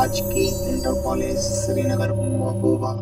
राजकीय inter college Srinagar महबूबा।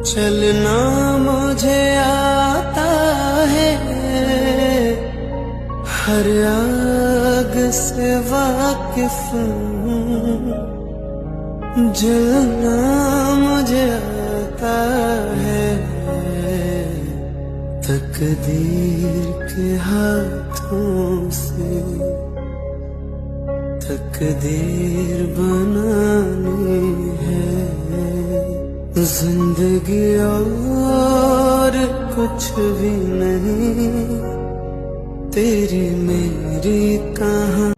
चलना मुझे आता है, हर आग से वाकिफ हूँ। जलना मुझे आता है, तकदीर के हाथों से तकदीर बनानी है। जिंदगी और कुछ भी नहीं, तेरी मेरी कहानी।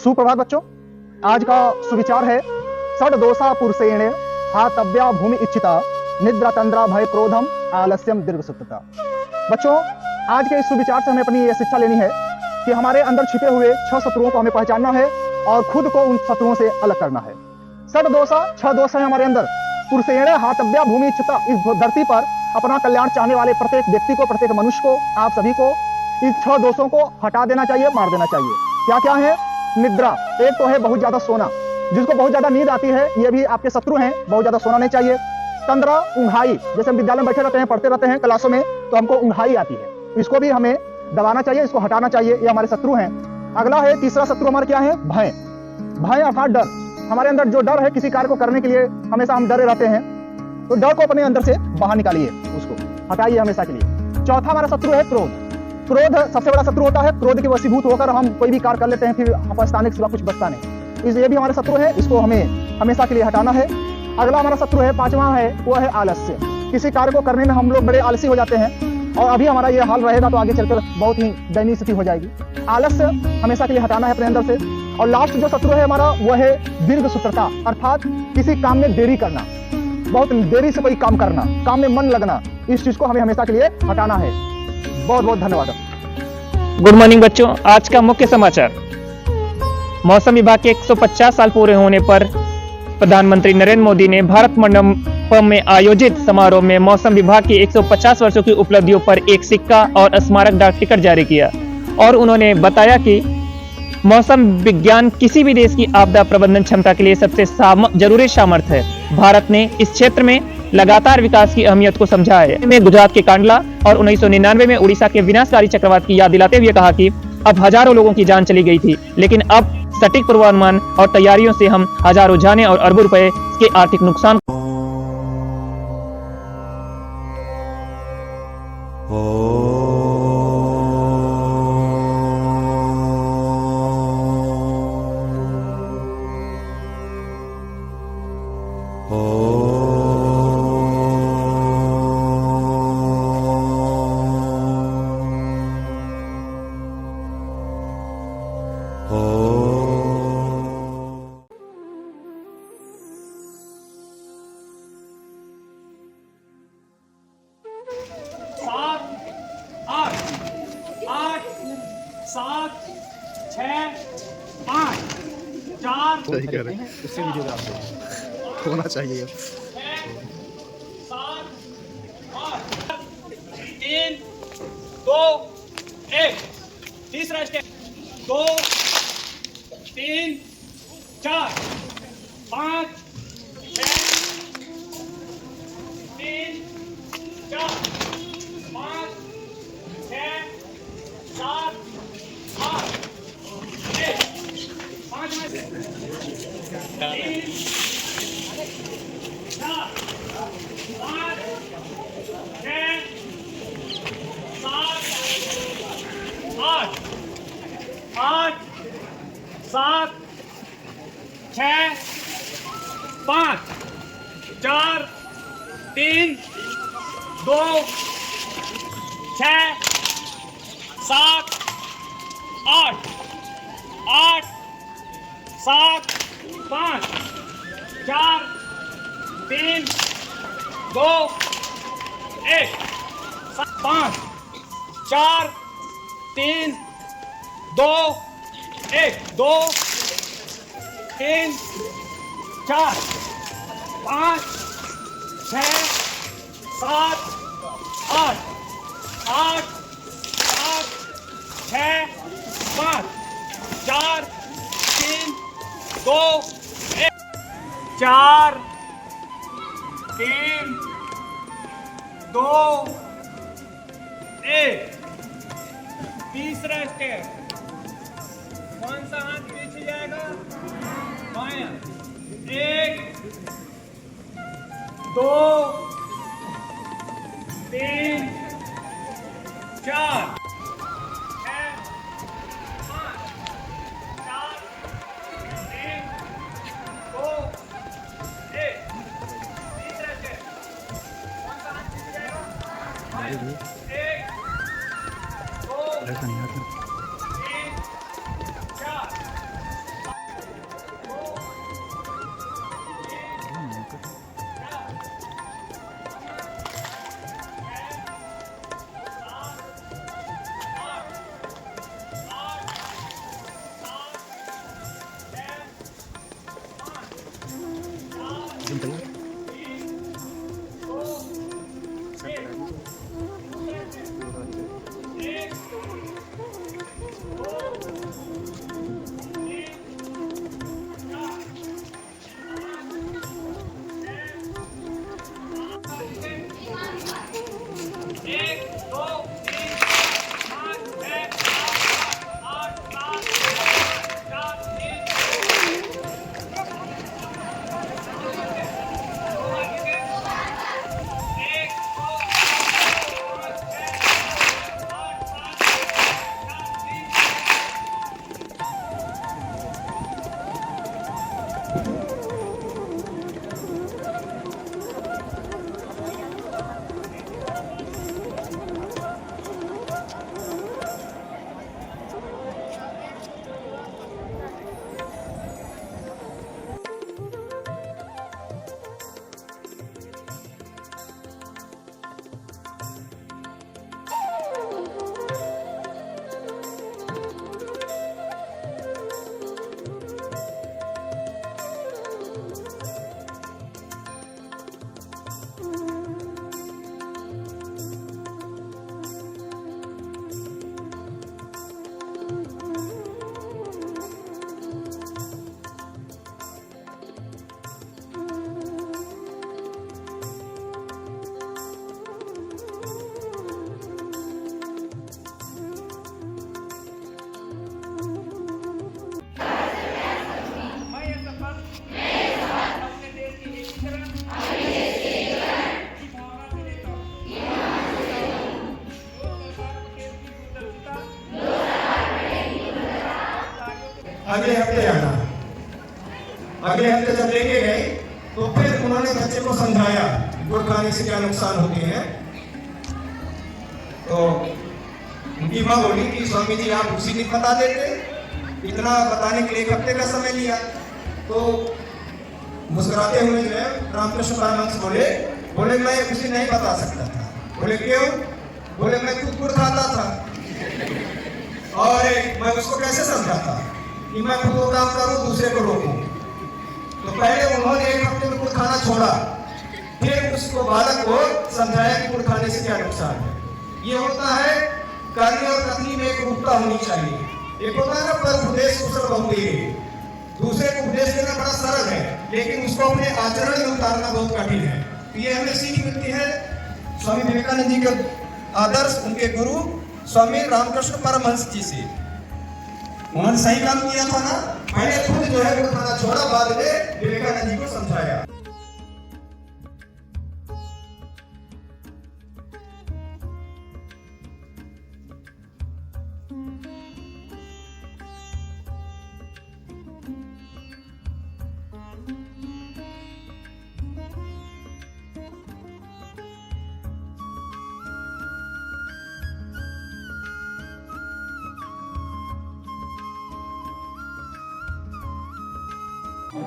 सुप्रभात बच्चों, आज का सुविचार है षड दोषा पुरुषेण हातव्या भूमि इच्छिता निद्रा तंद्रा भय क्रोधम आलस्यम दीर्घसुत्रता। बच्चों, आज के इस सुविचार से हमें अपनी यह शिक्षा लेनी है कि हमारे अंदर छिपे हुए 6 शत्रुओं को हमें पहचानना है और खुद को उन शत्रुओं से अलग करना है। षड दोषा 6 दोष है हमारे अंदर। पुरुषेण हातव्या भूमि इच्छिता, इस धरती पर अपना कल्याण चाहने वाले प्रत्येक व्यक्ति को, प्रत्येक मनुष्य को, आप सभी को इन 6 दोषों को हटा देना चाहिए, मार देना चाहिए। क्या क्या है? निद्रा, एक तो है बहुत ज्यादा सोना, जिसको बहुत ज्यादा नींद आती है, ये भी आपके शत्रु हैं, बहुत ज्यादा सोना नहीं चाहिए। तंद्रा, ऊंघाई, जैसे हम विद्यालय में बैठे रहते हैं, पढ़ते रहते हैं क्लासों में, तो हमको ऊंघाई आती है, इसको भी हमें दबाना चाहिए, इसको हटाना चाहिए, ये हमारे शत्रु हैं। अगला है, तीसरा शत्रु हमारा क्या है? भय। भय अर्थात डर। हमारे अंदर जो डर है, किसी कार्य को करने के लिए हमेशा हम डरे रहते हैं, तो डर को अपने अंदर से बाहर निकालिए, उसको हटाइए हमेशा के लिए। चौथा हमारा शत्रु है क्रोध। क्रोध सबसे बड़ा शत्रु होता है। क्रोध के वशीभूत होकर हम कोई भी कार्य कर लेते हैं, फिर पछताने के सिवा कुछ बचता नहीं। इसलिए भी हमारे शत्रु है, इसको हमें हमेशा के लिए हटाना है। अगला हमारा शत्रु है, 5वां है, वो है आलस्य। किसी कार्य को करने में हम लोग बड़े आलसी हो जाते हैं, और अभी हमारा ये हाल रहेगा तो आगे चलकर बहुत ही दयनीय स्थिति हो जाएगी। आलस्य हमेशा के लिए हटाना है अपने अंदर से। और लास्ट जो शत्रु है हमारा, वो है दीर्घसूत्रता, अर्थात किसी काम में देरी करना, बहुत देरी से कोई काम करना, काम में मन लगना, इस चीज को हमें हमेशा के लिए हटाना है। बहुत बहुत धन्यवाद। गुड मॉर्निंग बच्चों, आज का मुख्य समाचार। मौसम विभाग के 150 साल पूरे होने पर प्रधानमंत्री नरेंद्र मोदी ने भारत मंडपम में आयोजित समारोह में मौसम विभाग की 150 वर्षों की उपलब्धियों पर एक सिक्का और स्मारक डाक टिकट जारी किया और उन्होंने बताया कि मौसम विज्ञान किसी भी देश की आपदा प्रबंधन क्षमता के लिए सबसे जरूरी सामर्थ्य है। भारत ने इस क्षेत्र में लगातार विकास की अहमियत को समझा है। में गुजरात के कांडला और 1999 में उड़ीसा के विनाशकारी चक्रवात की याद दिलाते हुए कहा कि अब हजारों लोगों की जान चली गई थी, लेकिन अब सटीक पूर्वानुमान और तैयारियों से हम हजारों जाने और अरबों रुपए के आर्थिक नुकसान सही कह रहे हैं, उससे वीडियो ग्राफ होना चाहिए। 3, 2, 1। तीसरा स्टेप 2, 3, 4, 5, 6, 3, 4, 5, 6, 7, 8, 1। 5 में से 3, 4, 5, 6, 7, 8, 7, 6, 5, 4, 3, 2, 6, 7, 8, 7, 5, 4, 3, 2, 1। 5, 4, 3, 2, 1। 2, 3, 4, 5, 6, 7, 8, 7, 6, 5, 4, 3, 2, 1। 4, 3, 2, 1। तीसरा स्टेप, कौन सा हाथ पीछे जाएगा? बायां। 1, 2, 3, 4, 6, 5, 4, 3, 2, 1। तीसरा स्टेप, कौन सा हाथ पीछे जाएगा? बायां। 1, 2, 3, 4, अगले हफ्ते आना। अगले हफ्ते जब लेके गए तो फिर उन्होंने बच्चे को समझाया गुड़ खाने से क्या नुकसान होते हैं। तो उनकी माँ बोली कि स्वामी जी आप उसी दिन बता देते, इतना बताने के लिए 1 हफ्ते का समय लिया। तो मुस्कुराते हुए जो है रामकृष्ण परमहंस बोले मैं उसे नहीं बता सकता था। बोले क्यों? बोले मैं खुद गुड़ खाता था और मैं उसको कैसे समझाता कि मैं खुद वो काम करूं दूसरे को रोकूं। तो पहले उन्होंने 1 हफ्ते में गुड़ खाना छोड़ा, फिर उसको बालक को समझाया कि गुड़ खाने से क्या नुकसान है। ये होता है कार्य और कथनी में एक रूपता होनी चाहिए। एक होता है ना पर उपदेश कुशल बहुतेरे, दूसरे को उपदेश देना बड़ा सरल है लेकिन उसको अपने आचरण में उतारना बहुत कठिन है। तो ये हमें सीख मिलती है स्वामी विवेकानंद जी के आदर्श, उनके गुरु स्वामी रामकृष्ण परमहंस जी से। उन्होंने सही काम किया था ना, पहले खुद जो है गुड़ खाना छोड़ा, बाद में विवेकानंद जी को समझाया।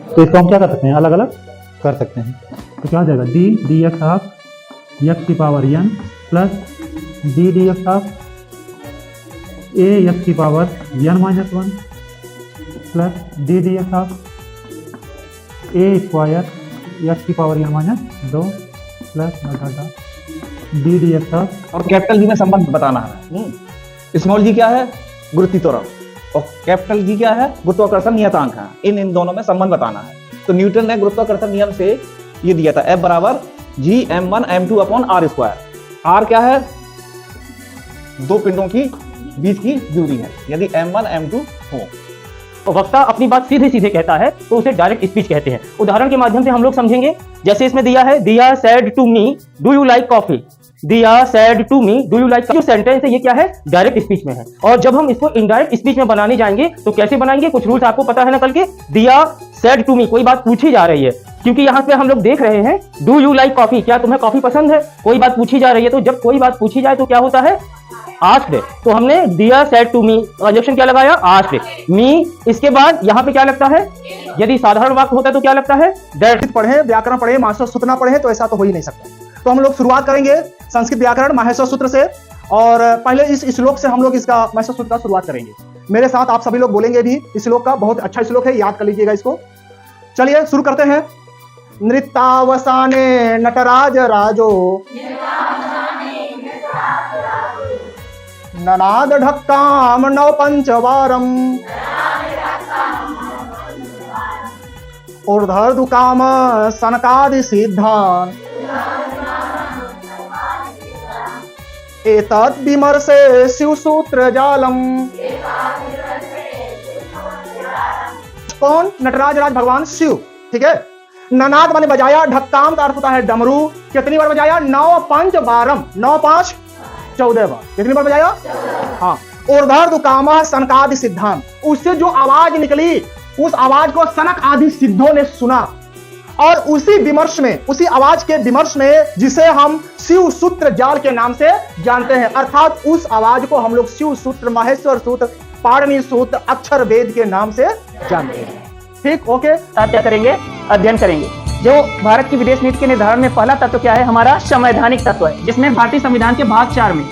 तो इसको हम क्या कर सकते हैं, अलग अलग कर सकते हैं। तो क्या हो जाएगा, डी एक्स ऑफ एक्स की power N plus D X of A X की power N minus 1 plus D X of A square X की power N minus 2 plus D X of. और कैपिटल जी में संबंध बताना है। Small जी क्या है? गुरुत्वीय त्वरण, और कैपिटल जी क्या है? गुरुत्वाकर्षण नियतांक है। इन दोनों में संबंध बताना है। तो न्यूटन ने गुरुत्वाकर्षण नियम से ये दिया था, F बराबर Gm1m2 upon r square. r क्या है? दो पिंडों की बीच की दूरी है, यदि m1 m2 हो। तो वक्ता अपनी बात सीधे सीधे कहता है तो उसे डायरेक्ट स्पीच कहते हैं। उदाहरण के माध्यम से हम लोग समझेंगे, जैसे इसमें दिया है, Diya said to me do you like coffee, Diya said to me do you like. जो सेंटेंस है ये क्या है? डायरेक्ट स्पीच में है। और जब हम इसको इनडायरेक्ट स्पीच में बनाने जाएंगे तो कैसे बनाएंगे? कुछ रूल्स आपको पता है ना कल के। दिया सेड टू मी, कोई बात पूछी जा रही है, क्योंकि यहाँ पे हम लोग देख रहे हैं डू यू लाइक कॉफी, क्या तुम्हें कॉफी पसंद है? कोई बात पूछी जा रही है। तो जब कोई बात पूछी जाए तो क्या होता है? आस्क्ड। तो हमने दिया सेड टू मी, कंजक्शन क्या लगाया? आस्क्ड। मी, इसके बाद यहाँ पे क्या लगता है? यदि साधारण वाक्य होता है तो क्या लगता है? दैट। पढ़े, व्याकरण पढ़े, माहेश्वर सूत्र ना पढ़े तो ऐसा तो हो ही नहीं सकता। तो हम लोग शुरुआत करेंगे संस्कृत व्याकरण माहेश्वर सूत्र से, और पहले इस श्लोक से हम लोग इसका माहेश्वर सूत्र का शुरुआत करेंगे। मेरे साथ आप सभी लोग बोलेंगे भी। इस श्लोक का बहुत अच्छा श्लोक है, याद कर लीजिएगा इसको। चलिए शुरू करते हैं। नृत्यावसाने नटराज राजो ननाद ढक्काम नव पंचवारम ऊर्ध्वकाम सनकादि सिद्धान एतद् विमर्शे शिवसूत्र जालम। कौन? नटराज राज भगवान शिव, ठीक है। ननाद माने बजाया, ढक्काम का अर्थ होता है डमरू। कितनी बार बजाया? 9 5 12, 9 5 14 बार। कितनी बार बजाया? हाँ। ऊर्ध्वकाम सनकादि सिद्धांत, उससे जो आवाज निकली उस आवाज को सनक आदि सिद्धों ने सुना, और उसी विमर्श में, उसी आवाज के विमर्श में, जिसे हम शिव सूत्र जाल के नाम से जानते हैं, अर्थात उस आवाज को हम लोग शिव सूत्र, माहेश्वर सूत्र, पाणिनि सूत्र, अक्षर वेद के नाम से जानते हैं। ठीक, ओके। आप क्या करेंगे? अध्ययन करेंगे। जो भारत की विदेश नीति के निर्धारण में पहला तत्व क्या है? हमारा संवैधानिक तत्व है, जिसमें भारतीय संविधान के भाग 4 में,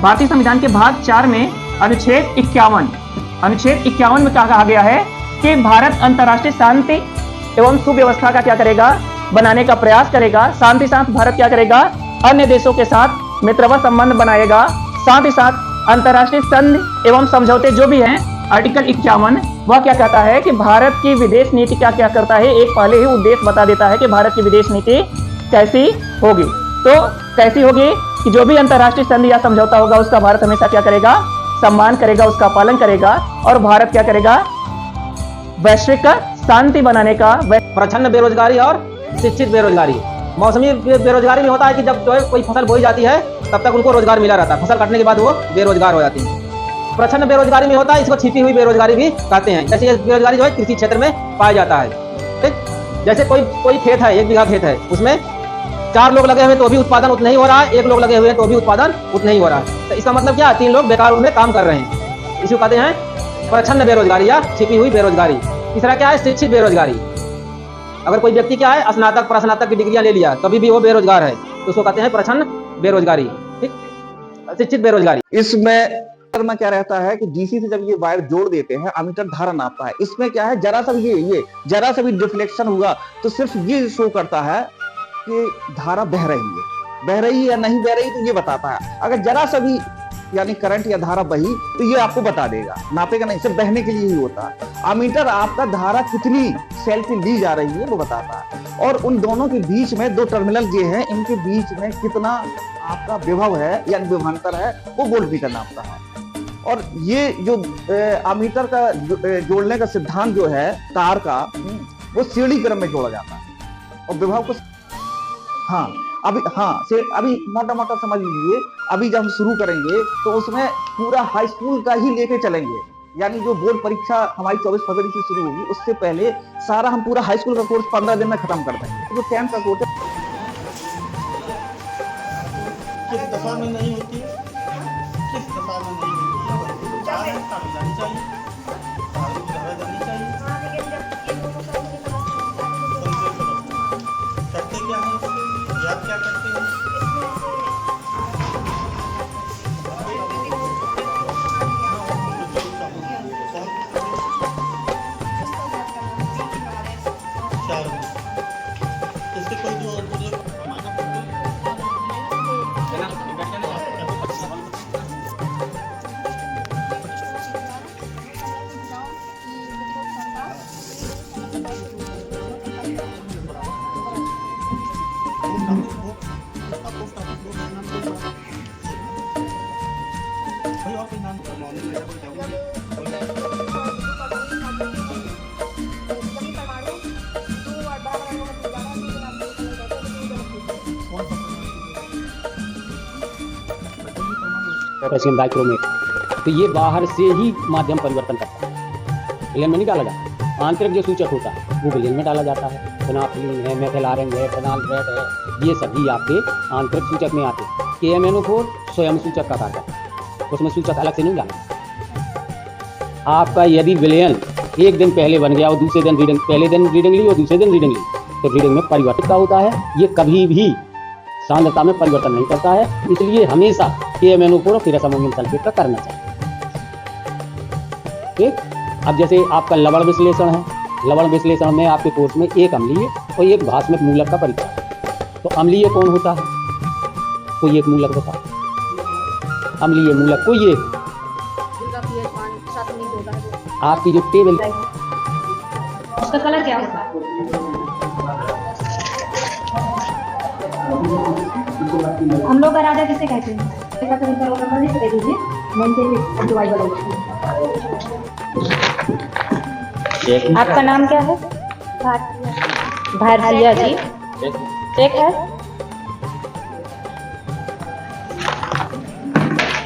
भारतीय संविधान के भाग 4 में अनुच्छेद 51 में क्या कहा गया है कि भारत अंतर्राष्ट्रीय शांति एवं सुव्यवस्था का क्या करेगा? बनाने का प्रयास करेगा। साथ ही साथ भारत क्या करेगा? अन्य देशों के साथ मित्रवत संबंध बनाएगा। साथ ही साथ अंतर्राष्ट्रीय संधि एवं समझौते जो भी हैं, आर्टिकल 51 वह क्या कहता है कि भारत की विदेश नीति क्या क्या करता है, एक पहले ही उद्देश्य बता देता है कि भारत की विदेश नीति कैसी होगी। तो कैसी होगी कि जो भी अंतर्राष्ट्रीय संधि या समझौता होगा उसका भारत हमेशा क्या करेगा? सम्मान करेगा, उसका पालन करेगा। और भारत क्या करेगा? वैश्विक शांति बनाने का। प्रच्छन्न बेरोजगारी और शिक्षित बेरोजगारी। मौसमी बेरोजगारी में होता है कि जब जो है कोई फसल बोई जाती है तब तक उनको रोजगार मिला रहता है, फसल कटने के बाद वो बेरोजगार हो जाती है। प्रच्छन्न बेरोजगारी में होता है, इसको छिपी हुई बेरोजगारी भी कहते हैं। जैसे ये बेरोजगारी जो है कृषि क्षेत्र में पाया जाता है। ठीक, जैसे कोई खेत है, 1 बीघा खेत है, उसमें 4 लोग लगे हुए तो भी उत्पादन उतना ही हो रहा है, 1 लोग लगे हुए हैं तो भी उत्पादन उतना ही हो रहा है। तो इसका मतलब क्या है, 3 लोग बेकार में काम कर रहे हैं, इसको कहते हैं प्रच्छन्न बेरोजगारी या छिपी हुई बेरोजगारी। तीसरा क्या है, शिक्षित बेरोजगारी। अगर कोई व्यक्ति क्या है, स्नातक प्रस्नातक की डिग्रियां ले लिया तभी भी वो बेरोजगार है, तो उसको कहते हैं प्रच्छन्न बेरोजगारी। ठीक, शिक्षित बेरोजगारी। इसमें क्या रहता है कि डीसी से जब ये वायर जोड़ देते हैं, अमीटर धारा नापता है। इसमें क्या है, जरा सा भी ये जरा सा भी डिफ्लेक्शन हुआ तो सिर्फ ये शो करता है कि धारा बह रही है या नहीं बह रही, तो ये बताता है। अगर जरा सा भी यानी करंट या धारा बही तो ये आपको बता देगा, नापेगा नहीं, सिर्फ बहने के लिए ही होता है। अमीटर आपका धारा कितनी सेल से ली जा रही है वो बताता है, और उन दोनों के बीच में 2 टर्मिनल ये हैं, इनके बीच में कितना आपका विभव है या विभवांतर है वो वोल्टमीटर नापता है। और ये जो अमीटर का जोड़ने का सिद्धांत जो है तार का, वो सीढ़ी क्रम में जोड़ा जाता है और विभव को अभी मोटा समझ लीजिए। अभी जब हम शुरू करेंगे तो उसमें पूरा हाई स्कूल का ही लेके चलेंगे, यानी जो बोर्ड परीक्षा हमारी 24 फरवरी से शुरू होगी उससे पहले सारा हम पूरा हाई स्कूल का कोर्स 15 दिन में खत्म कर देंगे। जो 10th का कोर्स है किस दफा में नहीं होती है, किस दफा में नहीं होती है, जानी चाहिए, करते क्या है, याद क्या करते हैं। इससे कोई जो पोटेशियम डाइक्रोमेट, तो ये बाहर से ही माध्यम परिवर्तन करता है, विलयन में नहीं डाला जाता। आंतरिक जो सूचक होता है वो विलयन में डाला जाता है, फिनाइलिन है, मेथिल ऑरेंज है, फिनाइल रेड है, ये सभी आपके आंतरिक सूचक में आते हैं। KMnO4 स्वयं सूचक का कार्य है, उसमें सूचक अलग से नहीं डालना। आपका यदि विलयन 1 दिन पहले बन गया और दूसरे दिन रीडिंग, पहले दिन रीडिंग ली और दूसरे दिन रीडिंग ली, तो रीडिंग में परिवर्तित का होता है, ये कभी भी सांद्रता में परिवर्तन नहीं करता है। इसलिए हमेशा KMnO4 और फिर अमोनियम सल्फेट का करना चाहिए। ठीक, अब जैसे आपका लवण विश्लेषण है, लवण विश्लेषण में आपके कोर्स में एक अम्लीय और एक भास्मक मूलक का परिचय है। तो अम्लीय कौन होता है, कोई एक मूलक बताओ। अम्लीय मूलक कोई एक, आपकी जो टेबल, उसका कलर क्या होता है? हम लोग का राजा किसे कहते हैं? आपका नाम क्या है? भारतीय जी। चेक है,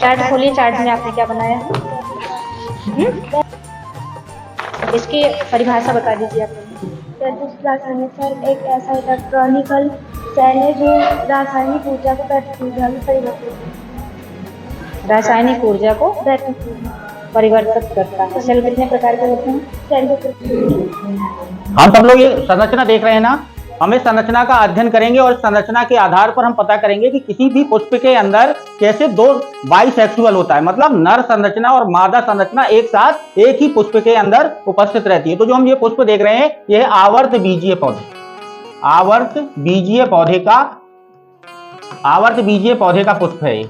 चार्ट खोलिए। चार्ट में आपने क्या बनाया है? इसकी परिभाषा बता दीजिए आप। एक ऐसा इलेक्ट्रॉनिकल सेल है जो रासायनिक ऊर्जा को गतिज ऊर्जा में परिवर्तित करता है। रासायनिक ऊर्जा को परिवर्तित करता है। सेल कितने प्रकार के होते हैं? हम सब लोग ये संरचना देख रहे हैं ना, हम इस संरचना का अध्ययन करेंगे और संरचना के आधार पर हम पता करेंगे कि किसी भी पुष्प के अंदर कैसे 2 बाइसेक्सुअल होता है, मतलब नर संरचना और मादा संरचना एक साथ एक ही पुष्प के अंदर उपस्थित रहती है। तो जो हम ये पुष्प देख रहे हैं, ये आवर्त बीजीय पौधे, आवर्त बीजीय पौधे का पुष्प है।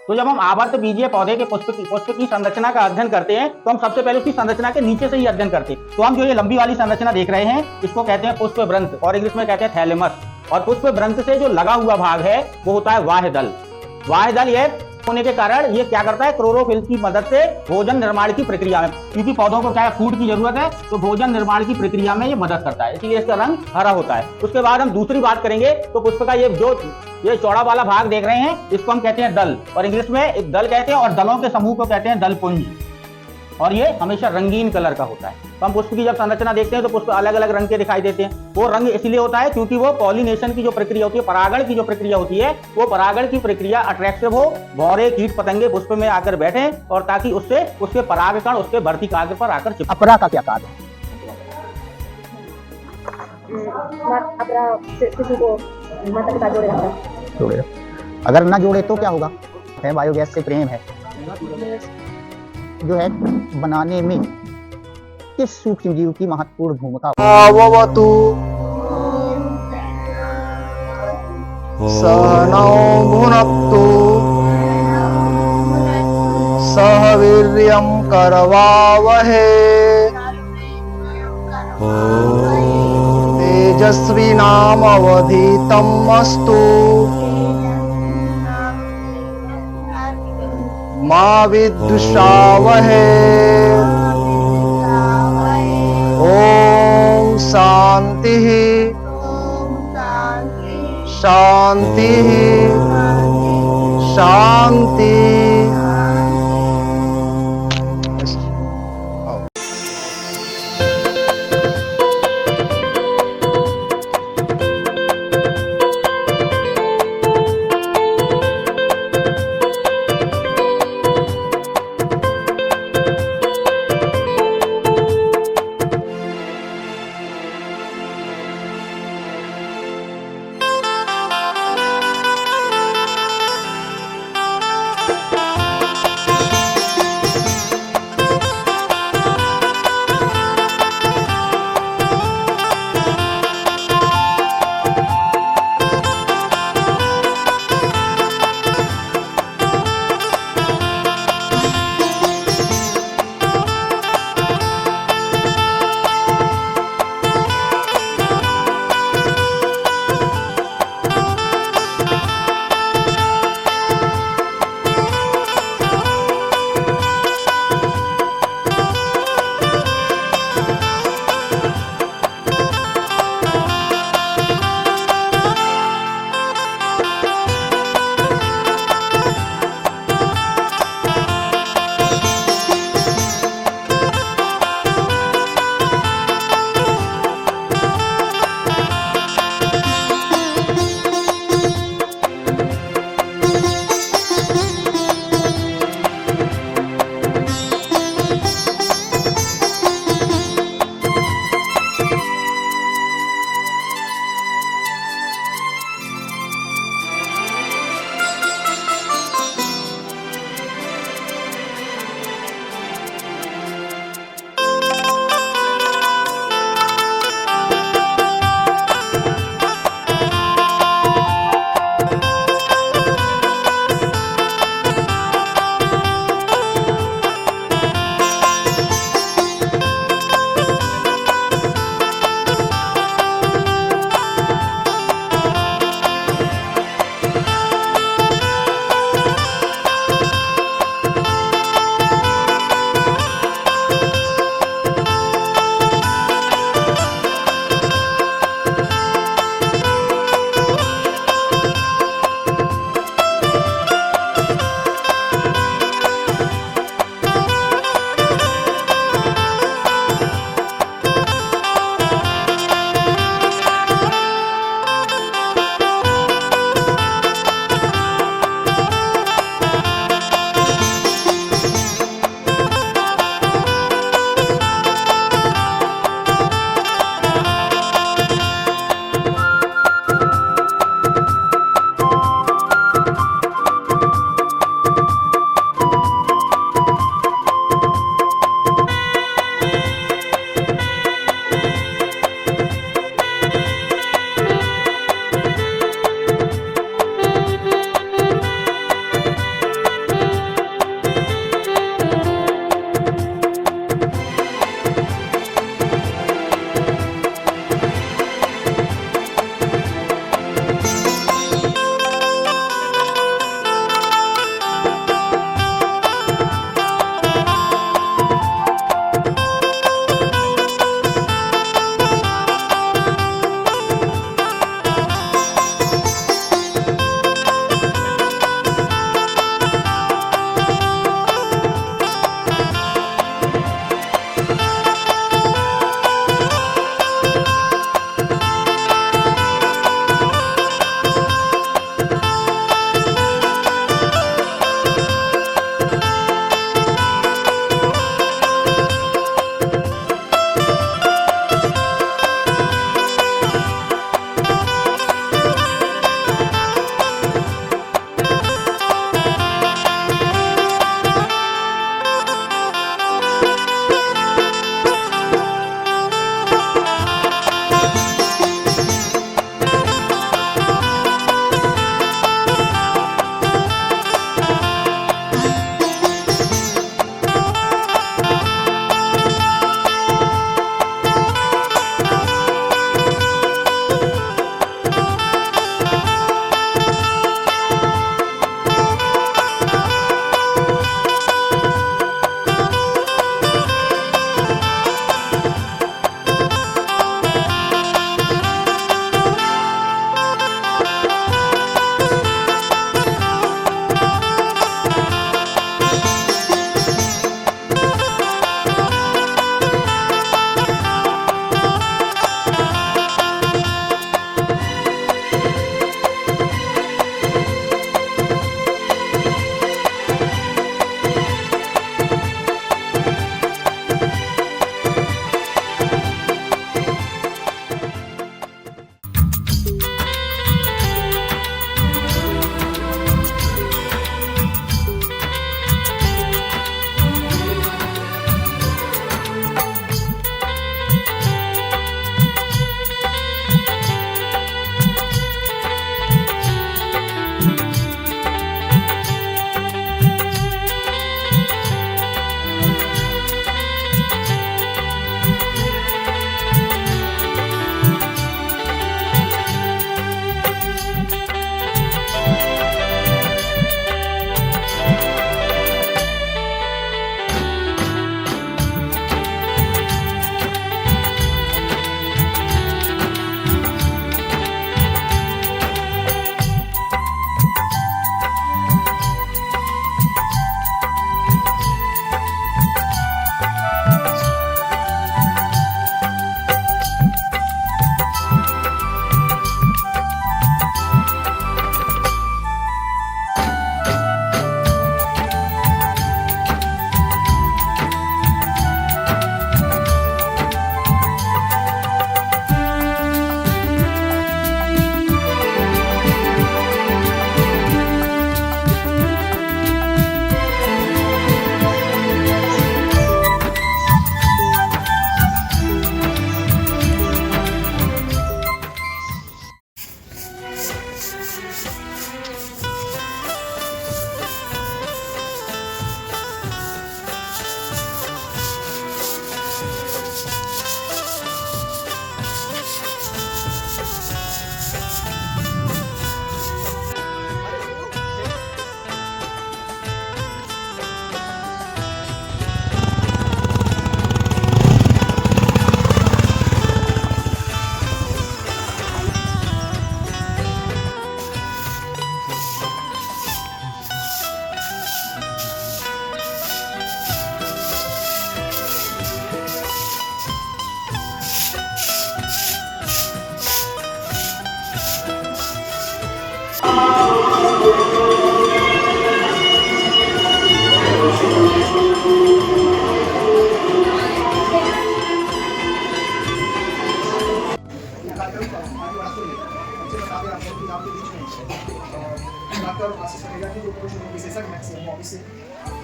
तो जब हम आवर्त बीजीय पौधे के पुष्प की संरचना का अध्ययन करते हैं तो हम सबसे पहले उसकी संरचना के नीचे से ही अध्ययन करते हैं। तो हम जो ये लंबी वाली संरचना देख रहे हैं, इसको कहते हैं पुष्प व्रंत और इंग्लिश में कहते हैं थैलेमस। और पुष्प व्रंत से जो लगा हुआ भाग है वो होता है बाह्य दल। बाह्य दल ये होने के कारण ये क्या करता है, क्लोरोफिल की मदद से भोजन निर्माण की प्रक्रिया में, क्योंकि पौधों को क्या है, फूड की जरूरत है, तो भोजन निर्माण की प्रक्रिया में ये मदद करता है, इसलिए इसका रंग हरा होता है। उसके बाद हम दूसरी बात करेंगे तो पुष्प का ये जो ये चौड़ा वाला भाग देख रहे हैं, इसको हम कहते हैं दल, और इंग्लिश में एक दल कहते हैं, और दलों के समूह को कहते हैं दलपुंज। और ये हमेशा रंगीन कलर का होता है। तो हम पुष्प की जब संरचना देखते हैं तो पुष्प अलग अलग रंग के दिखाई देते हैं। वो रंग इसलिए होता है क्योंकि वो पॉलिनेशन की जो प्रक्रिया होती है, परागण की जो प्रक्रिया होती है, वो परागण की प्रक्रिया अट्रैक्टिव हो, भौरे कीट पतंगे पुष्प में आकर बैठे, और ताकि उससे उसके परागकण उसके भर्ती काग्र पर आकर चिपके। अपरा का क्या कार्य है? अपना किसी को माता पिता जोड़े रखता है। जोड़े, अगर ना जोड़े तो क्या होगा? है बायोगैस से प्रेम है, जो है बनाने में किस सूक्ष्म जीव की महत्वपूर्ण भूमिका आववतु सहनौ भुनक्तु सह वीर्यं करवावहे तेजस्विनामवधीतमस्तु मा विद्विषावहे। ओम शांति शांति शांति।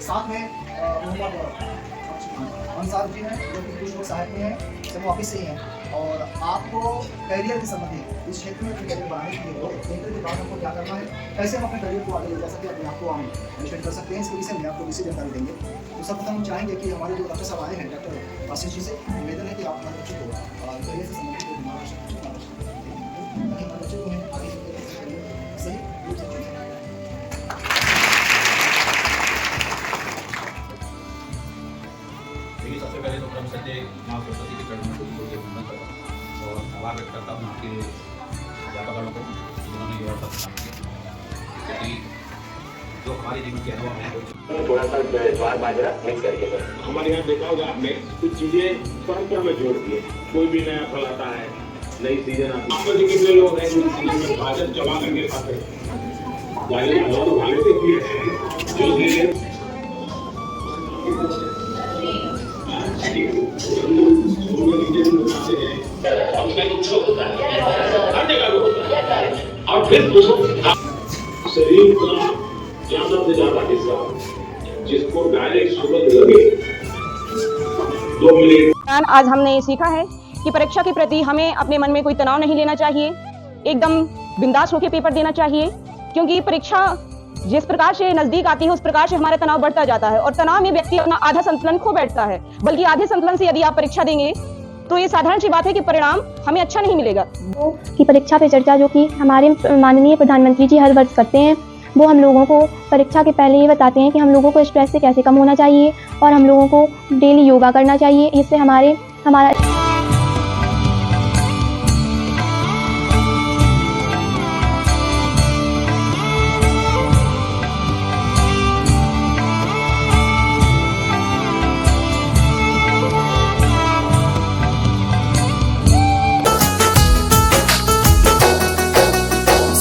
साथ में मोहम्मद अंसार जी हैं जो कि कुछ लोग सहायक में हैं, सब ऑफिस से ही हैं। और आपको करियर के संबंधित इस क्षेत्र में अपने करियर बनाने के लिए इंटर के बाद हमको क्या करना है, कैसे हम अपने करियर को आगे ले जा सकते हैं, अपने आप को हम मैनेजमेंट कर सकते हैं, इसके विषय में आपको विशेष जानकारी देंगे। तो सबप्रथम हम चाहेंगे कि हमारे जो डॉक्टर साहब आए हैं, डॉक्टर आशीष जी से निवेदन है कि आप हमारे बच्चों को करियर से संबंधित मार्गदर्शन ताकि हमारे बच्चों को आगे सही रूप से चुनें। सबसे पहले तो क्रम सत्य माँ सरस्वती के चरणों में कोटि वंदन करता हूँ और आभार व्यक्त करता हूँ आपके अध्यापकों को जिन्होंने ये अवसर प्रदान किया, क्योंकि जो हमारे जीवन के अनुभव है थोड़ा सा ज्वार बाजरा मिक्स करके हमारे यहाँ देखा होगा आपने कुछ चीजें परंपरा में जोड़ दी है। कोई भी नया फल आता है, नई सीजन आती है, कितने लोग हैं जो सीजन में गाजर चबा करके खाते हैं, गाजर बहुत भाले से जो हर जगह होता है। और फिर शरीर का ज्यादा से ज्यादा हिस्सा जिसको डायरेक्ट सुगंध लगे 2 मिनट। आज हमने सीखा है कि परीक्षा के प्रति हमें अपने मन में कोई तनाव नहीं लेना चाहिए, एकदम बिंदास होकर पेपर देना चाहिए, क्योंकि परीक्षा जिस प्रकार से नजदीक आती है उस प्रकार से हमारा तनाव बढ़ता जाता है और तनाव में व्यक्ति अपना आधा संतुलन खो बैठता है। बल्कि आधे संतुलन से यदि आप परीक्षा देंगे तो ये साधारण सी बात है कि परिणाम हमें अच्छा नहीं मिलेगा। कि परीक्षा पे चर्चा जो कि हमारे माननीय प्रधानमंत्री जी हर वर्ष करते हैं, वो हम लोगों को परीक्षा के पहले ही बताते हैं कि हम लोगों को स्ट्रेस से कैसे कम होना चाहिए और हम लोगों को डेली योगा करना चाहिए। इससे हमारा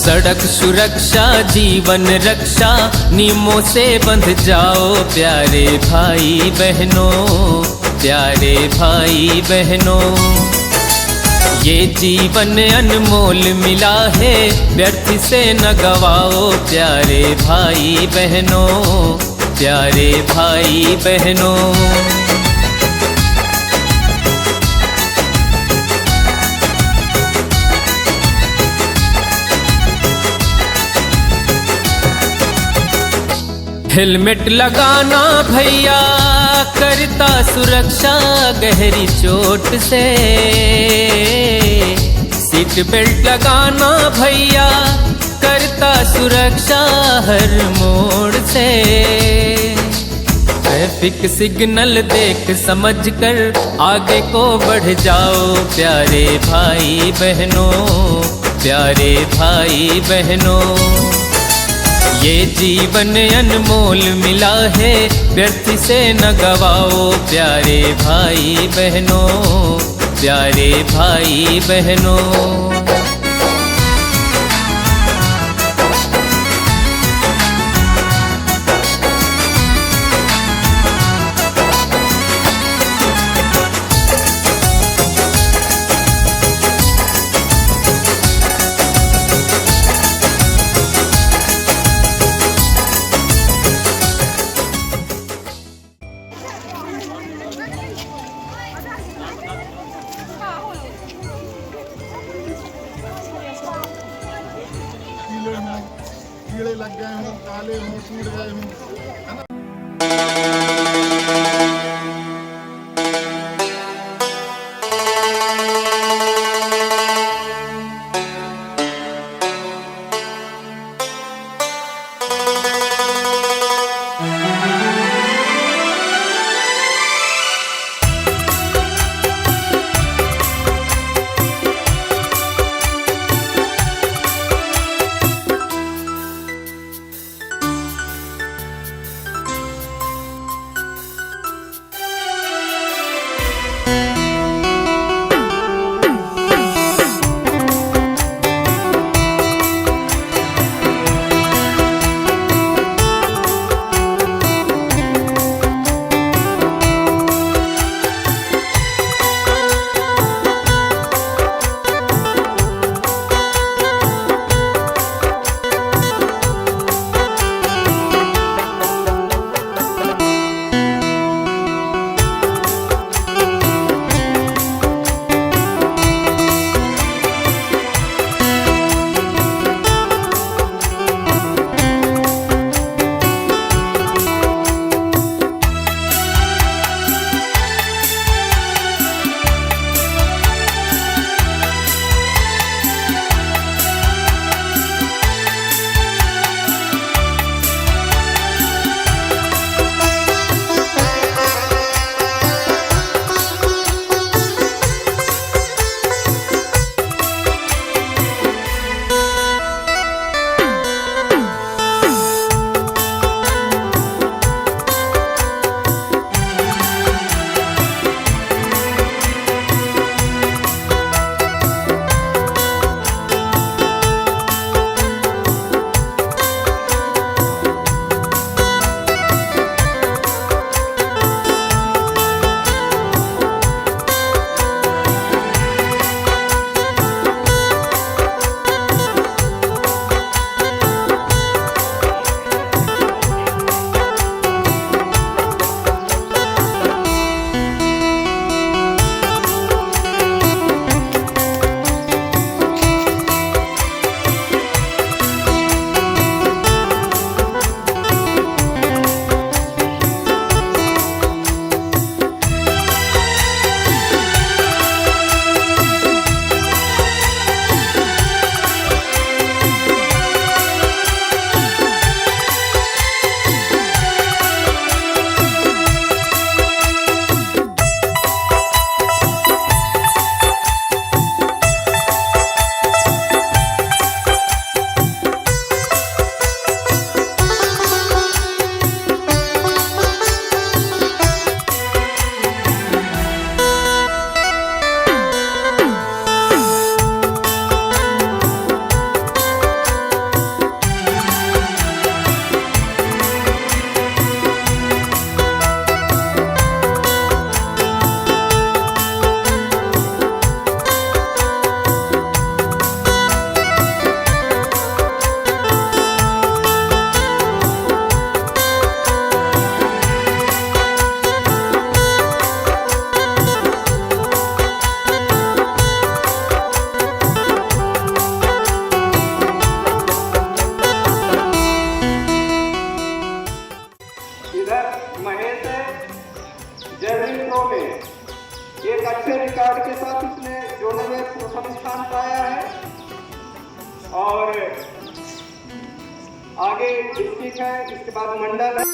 सड़क सुरक्षा जीवन रक्षा नियमों से बंध जाओ प्यारे भाई बहनों, प्यारे भाई बहनों। ये जीवन अनमोल मिला है व्यर्थ से न गवाओ प्यारे भाई बहनों, प्यारे भाई बहनों। हेलमेट लगाना भैया करता सुरक्षा गहरी चोट से, सीट बेल्ट लगाना भैया करता सुरक्षा हर मोड़ से। ट्रैफिक सिग्नल देख समझ कर आगे को बढ़ जाओ प्यारे भाई बहनों, प्यारे भाई बहनों। ये जीवन अनमोल मिला है व्यर्थ से न गवाओ प्यारे भाई बहनों, प्यारे भाई बहनों। कीड़े लग गए हों, काले हों, टूट गए हों, है ना। इधर महेश है जेवलिन थ्रो में एक अच्छे रिकॉर्ड के साथ उसने जोनों में प्रथम स्थान पाया है। और आगे डिस्ट्रिक्ट है, इसके बाद मंडल है।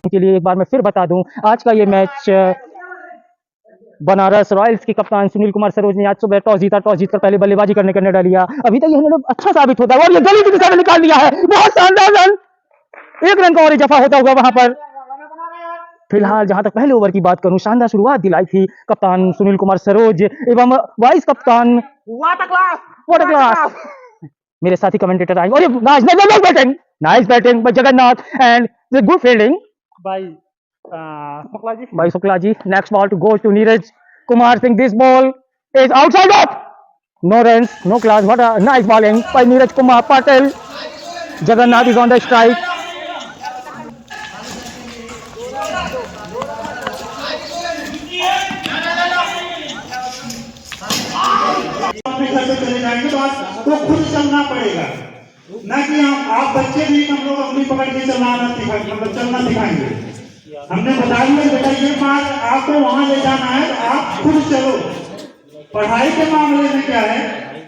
के लिए एक बार मैं फिर बता दूं, आज का ये मैच बनारस रॉयल्स के कप्तान सुनील कुमार सरोज ने आज सुबह टॉस जीतकर पहले बल्लेबाजी करने का निर्णय लिया। अभी तक ये निर्णय अच्छा साबित होता है और ये गली की दिशा में निकाल दिया है। बहुत शानदार रन, 1 रन का और इजाफा होता होगा वहां पर। फिलहाल जहां तक पहले ओवर की बात करूं, शानदार शुरुआत दिलाई थी कप्तान सुनील कुमार सरोज एवं वाइस कप्तान व्हाट अ क्लास मेरे साथी कमेंटेटर आएंगे। और nice batting bye Jagannath and good fielding by Suklaji. Next ball to go to Neeraj Kumar Singh. This ball is outside off. No runs, no class. What a nice bowling by Neeraj Kumar Patel. Jagannath is on the strike. अपने घर से चले जाएंगे तो खुद चलना पड़ेगा, ना कि आप बच्चे भी हम लोग अपनी पकड़ के चलना सिखाएंगे। हमने बता दिया बेटा ये बात आपको वहां ले जाना है, आप खुद चलो। पढ़ाई के मामले में क्या है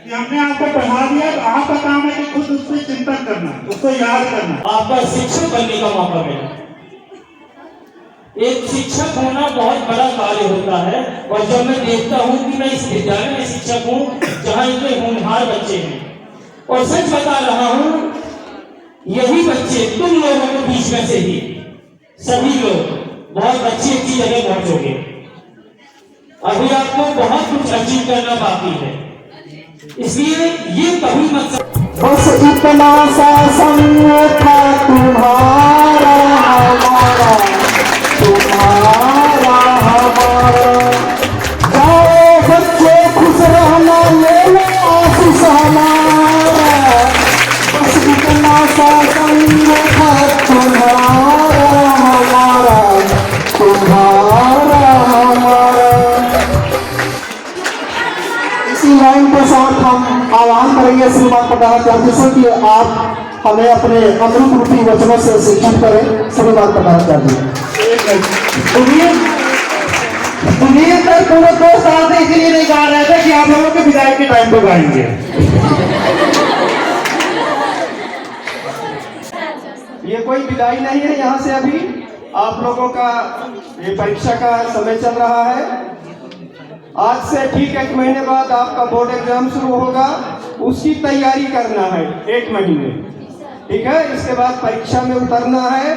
कि हमने आपको पढ़ा दिया तो आपका काम है कि खुद उस पर चिंतन करना, उसको याद करना। आपका शिक्षक बनने का मौका मिला। एक शिक्षक होना बहुत बड़ा कार्य होता है और जब मैं देखता हूँ कि मैं इस विद्यालय में शिक्षक हूँ जहाँ इतने होनहार बच्चे हैं, और सच बता रहा हूँ यही बच्चे तुम लोगों के बीच में से ही सभी लोग बहुत अच्छी जगह पहुंचोगे। अभी आपको बहुत कुछ अचीव करना बाकी है, इसलिए ये कभी मत बस इतना सा संग था तुम्हारा हमारा, तुम्हारा हमारा। जाओ बच्चे खुश रहना, ले लो आशीष हमारा। बस इतना सा संग था तुम्हारा हमारा, तुम्हारा हमारा। इसी लाइन के साथ हम आह्वान करेंगे श्रीमान प्रधानाचार्य से कि आप हमें अपने अमृत रूपी वचनों से शिक्षित करें। श्रीमान प्रधानाचार्य दुनिया तक पूरे 2 साल से इसलिए नहीं गा रहे थे कि आप लोगों के विदाई के टाइम पे गाएंगे। ये कोई विदाई नहीं है यहाँ से, अभी आप लोगों का ये परीक्षा का समय चल रहा है। आज से ठीक 1 महीने बाद आपका बोर्ड एग्जाम शुरू होगा, उसकी तैयारी करना है 1 महीने, ठीक है। इसके बाद परीक्षा में उतरना है